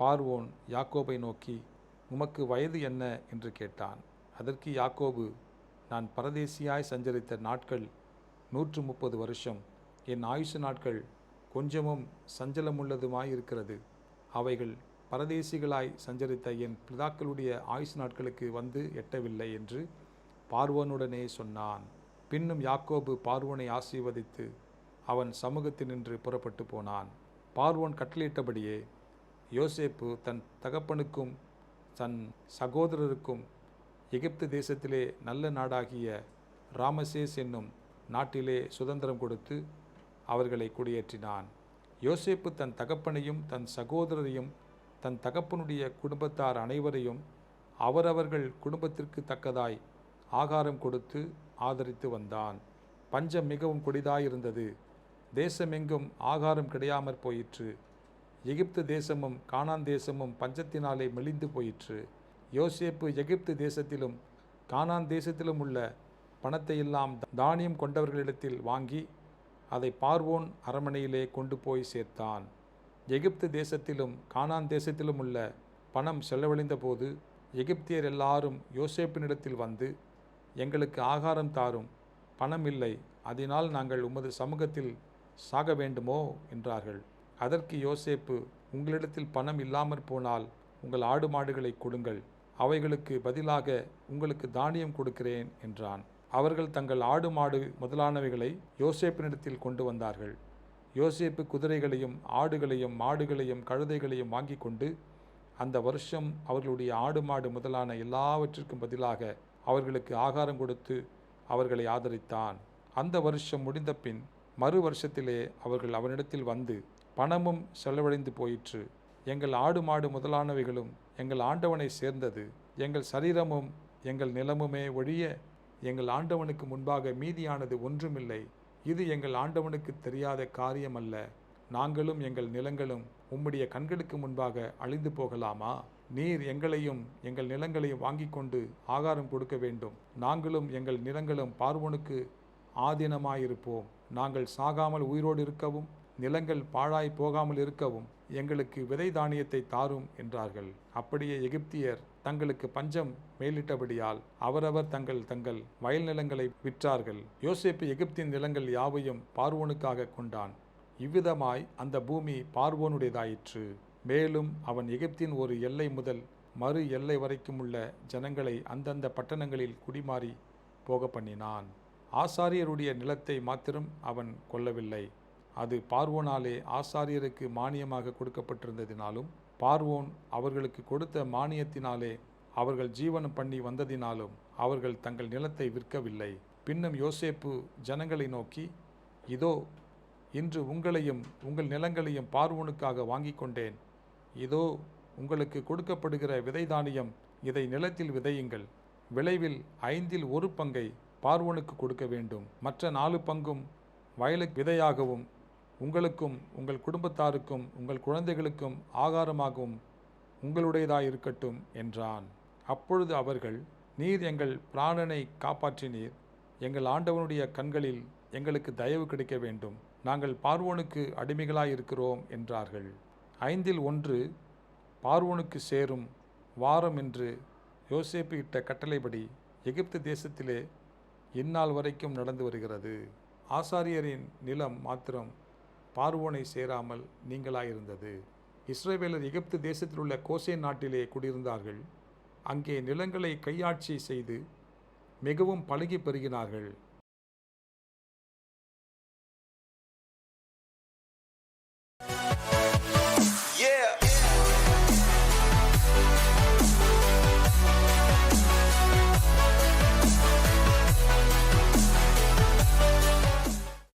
பார்வோன் யாக்கோபை நோக்கி, உமக்கு வயது என்ன என்று கேட்டான். அதற்கு யாக்கோபு, நான் பரதேசியாய் சஞ்சரித்த நாட்கள் 130 வருஷம். என் ஆயுசு நாட்கள் கொஞ்சமும் சஞ்சலமுள்ளதுமாயிருக்கிறது. அவைகள் பரதேசிகளாய் சஞ்சரித்த என் பிதாக்களுடைய ஆயுசு நாட்களுக்கு வந்து எட்டவில்லை என்று பார்வோனுடனே சொன்னான். பின்னும் யாக்கோபு பார்வோனை ஆசீர்வதித்து அவன் சமூகத்தினின்று புறப்பட்டு போனான். பார்வோன் கட்டளையிட்டபடியே யோசேப்பு தன் தகப்பனுக்கும் தன் சகோதரருக்கும் எகிப்து தேசத்திலே நல்ல நாடாகிய ராமசேஸ் என்னும் நாட்டிலே சுதந்திரம் கொடுத்து அவர்களை குடியேற்றினான். யோசேப்பு தன் தகப்பனையும் தன் சகோதரரையும் தன் தகப்பனுடைய குடும்பத்தார் அனைவரையும் அவரவர்கள் குடும்பத்திற்கு தக்கதாய் ஆகாரம் கொடுத்து ஆதரித்து வந்தான். பஞ்சம் மிகவும் கொடிதாயிருந்தது. தேசமெங்கும் ஆகாரம் கிடையாமற் போயிற்று. எகிப்து தேசமும் கானான் தேசமும் பஞ்சத்தினாலே மெலிந்து போயிற்று. யோசேப்பு எகிப்து தேசத்திலும் கானான் தேசத்திலும் உள்ள பணத்தையெல்லாம் தானியம் கொண்டவர்களிடத்தில் வாங்கி அதை பார்வோன் அரண்மனையிலே கொண்டு போய் சேர்த்தான். எகிப்து தேசத்திலும் கானான் தேசத்திலும் உள்ள பணம் செலவழிந்த போது எகிப்தியர் எல்லாரும் யோசேப்பினிடத்தில் வந்து, எங்களுக்கு ஆகாரம் தாரும், பணம் இல்லை, அதனால் நாங்கள் உமது சமூகத்தில் சாக வேண்டுமோ என்றார்கள். அதற்கு யோசேப்பு, உங்களிடத்தில் பணம் இல்லாமற் போனால் உங்கள் ஆடு மாடுகளை கொடுங்கள், அவைகளுக்கு பதிலாக உங்களுக்கு தானியம் கொடுக்கிறேன் என்றான். அவர்கள் தங்கள் ஆடு மாடு முதலானவைகளை யோசேப்பினிடத்தில் கொண்டு வந்தார்கள். யோசேப்பு குதிரைகளையும் ஆடுகளையும் மாடுகளையும் கழுதைகளையும் வாங்கி கொண்டு அந்த வருஷம் அவர்களுடைய ஆடு மாடு முதலான எல்லாவற்றிற்கும் பதிலாக அவர்களுக்கு ஆகாரம் கொடுத்து அவர்களை ஆதரித்தான். அந்த வருஷம் முடிந்த பின் மறு வருஷத்திலே அவர்கள் அவனிடத்தில் வந்து, பணமும் செலவழிந்து போயிற்று, எங்கள் ஆடு மாடு முதலானவைகளும் எங்கள் ஆண்டவனை சேர்ந்தது, எங்கள் சரீரமும் எங்கள் நிலமுமே ஒழிய எங்கள் ஆண்டவனுக்கு முன்பாக மீதியானது ஒன்றுமில்லை. இது எங்கள் ஆண்டவனுக்கு தெரியாத காரியமல்ல. நாங்களும் எங்கள் நிலங்களும் உம்முடைய கண்களுக்கு முன்பாக அழிந்து போகலாமா? நீர் எங்களையும் எங்கள் நிலங்களையும் வாங்கி கொண்டு ஆகாரம் கொடுக்க வேண்டும். நாங்களும் எங்கள் நிலங்களும் பார்வோனுக்கு ஆதீனமாயிருப்போம். நாங்கள் சாகாமல் உயிரோடு இருக்கவும் நிலங்கள் பாழாய் போகாமல் இருக்கவும் எங்களுக்கு விதை தானியத்தை தாரும் என்றார்கள். அப்படியே எகிப்தியர் தங்களுக்கு பஞ்சம் மேலிட்டபடியால் அவரவர் தங்கள் வயல் நிலங்களை விற்றார்கள். யோசேப்பு எகிப்தின் நிலங்கள் யாவையும் பார்வோனுக்காக கொண்டான். இவ்விதமாய் அந்த பூமி பார்வோனுடையதாயிற்று. மேலும் அவன் எகிப்தின் ஒரு எல்லை முதல் மறு எல்லை வரைக்கும் உள்ள ஜனங்களை அந்தந்த பட்டணங்களில் குடிமாறி போக பண்ணினான். ஆசாரியருடைய நிலத்தை மாத்திரம் அவன் கொல்லவில்லை. அது பார்வோனாலே ஆசாரியருக்கு மானியமாக கொடுக்கப்பட்டிருந்ததினாலும் பார்வோன் அவர்களுக்கு கொடுத்த மானியத்தினாலே அவர்கள் ஜீவனம் பண்ணி வந்ததினாலும் அவர்கள் தங்கள் நிலத்தை விற்கவில்லை. பின்னும் யோசேப்பு ஜனங்களை நோக்கி, இதோ இன்று உங்களையும் உங்கள் நிலங்களையும் பார்வோனுக்காக வாங்கி கொண்டேன். இதோ உங்களுக்கு கொடுக்கப்படுகிற விதை தானியம், இதை நிலத்தில் விதையுங்கள். விளைவில் 1/5 பங்கை பார்வோனுக்கு கொடுக்க வேண்டும். மற்ற 4 பங்கும் வயலுக்கு விதையாகவும் உங்களுக்கும் உங்கள் குடும்பத்தாருக்கும் உங்கள் குழந்தைகளுக்கும் ஆகாரமாகவும் உங்களுடையதாயிருக்கட்டும் என்றான். அப்பொழுது அவர்கள், நீர் எங்கள் பிராணனை காப்பாற்றினீர், எங்கள் ஆண்டவனுடைய கண்களில் எங்களுக்கு தயவு கிடைக்க வேண்டும், நாங்கள் பார்வோனுக்கு அடிமைகளாயிருக்கிறோம் என்றார்கள். 1/5 பார்வோனுக்கு சேரும் வாரம் என்று யோசேப்பு இட்ட கட்டளைப்படி எகிப்து தேசத்திலே இந்நாள் வரைக்கும் நடந்து வருகிறது. ஆசாரியரின் நிலம் மாத்திரம் பார்வோனை சேராமல் நீங்களாயிருந்தது. இஸ்ரவேலர் எகிப்து தேசத்தில் உள்ள கோசேன் நாட்டிலே குடியிருந்தார்கள். அங்கே நிலங்களை கையாட்சி செய்து மிகவும் பழகி பெருகினார்கள்.